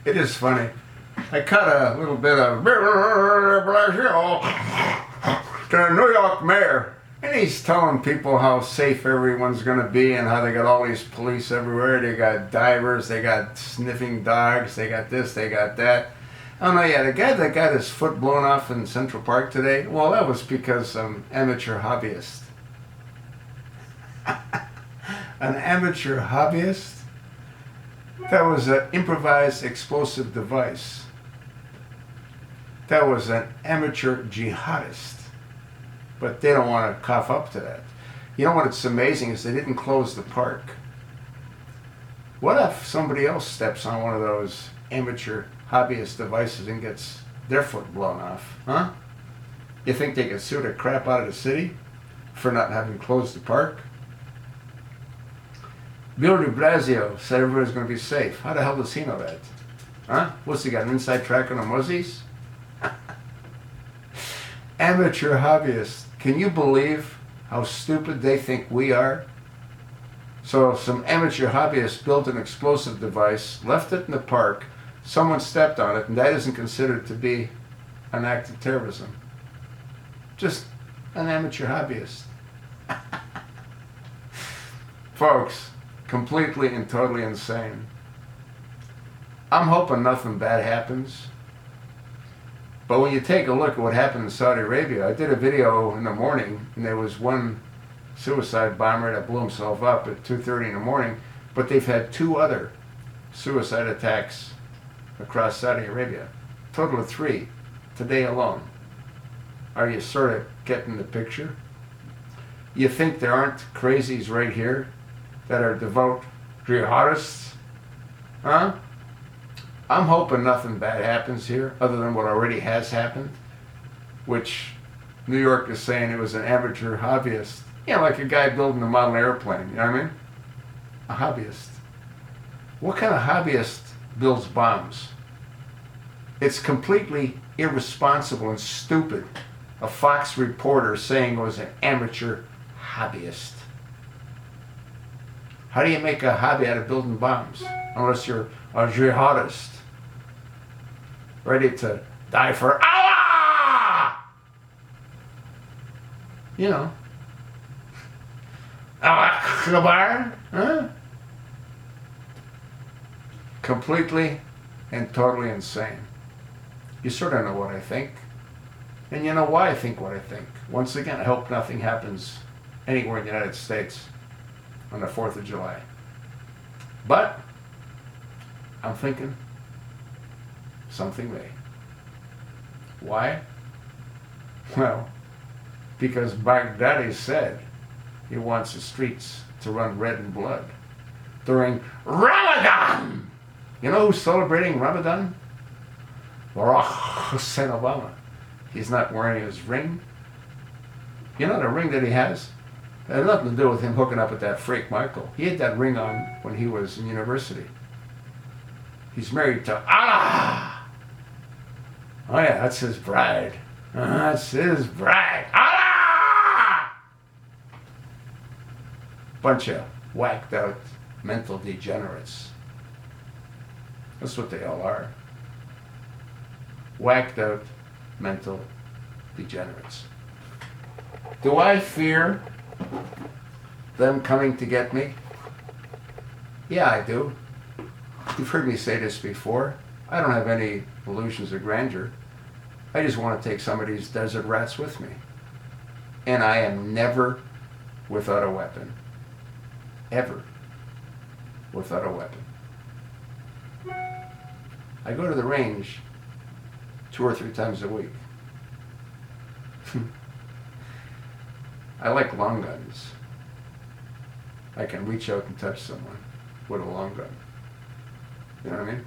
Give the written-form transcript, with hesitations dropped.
It is funny. I cut a little bit of Blasio to the New York mayor, and he's telling people how safe everyone's going to be and how they got all these police everywhere. They got divers, they got sniffing dogs, they got this, they got that. Oh no, yeah, the guy that got his foot blown off in Central Park today, well, that was because some amateur hobbyist. An amateur hobbyist? That was an improvised explosive device. That was an amateur jihadist. But they don't want to cough up to that. You know what's amazing is they didn't close the park. What if somebody else steps on one of those amateur hobbyist devices and gets their foot blown off? Huh? You think they could sue the crap out of the city for not having closed the park? Blasio said everybody's going to be safe. How the hell does he know that? Huh? What's he got, an inside track on the muzzies? Amateur hobbyists. Can you believe how stupid they think we are? So some amateur hobbyists built an explosive device, left it in the park, someone stepped on it, and that isn't considered to be an act of terrorism. Just an amateur hobbyist. Folks, completely and totally insane. I'm hoping nothing bad happens. But when you take a look at what happened in Saudi Arabia, I did a video in the morning, and there was one suicide bomber that blew himself up at 2:30 in the morning, but they've had 2 other suicide attacks across Saudi Arabia. Total of 3 today alone. Are you sort of getting the picture? You think there aren't crazies right here that are devout jihadists? Huh? I'm hoping nothing bad happens here other than what already has happened, which New York is saying it was an amateur hobbyist. Yeah, like a guy building a model airplane, you know what I mean? A hobbyist. What kind of hobbyist builds bombs? It's completely irresponsible and stupid. A Fox reporter saying it was an amateur hobbyist. How do you make a hobby out of building bombs? Unless you're a jihadist. Ready to die for Allah! You know. Allah Akbar? Huh? Completely and totally insane. You sort of know what I think. And you know why I think what I think. Once again, I hope nothing happens anywhere in the United States on the 4th of July. But I'm thinking something may. Why? Well, because Baghdadi said he wants the streets to run red in blood during Ramadan. You know who's celebrating Ramadan? Barack Hussein Obama. He's not wearing his ring. You know the ring that he has? It had nothing to do with him hooking up with that freak Michael. He had that ring on when he was in university. He's married to Allah. Oh yeah, that's his bride. That's his bride. Allah! Bunch of whacked out mental degenerates. That's what they all are. Whacked out mental degenerates. Do I fear them coming to get me? Yeah, I do. You've heard me say this before. I don't have any illusions of grandeur. I just want to take some of these desert rats with me. And I am never without a weapon. Ever without a weapon. I go to the range 2 or 3 times a week. I like long guns. I can reach out and touch someone with a long gun. You know what I mean?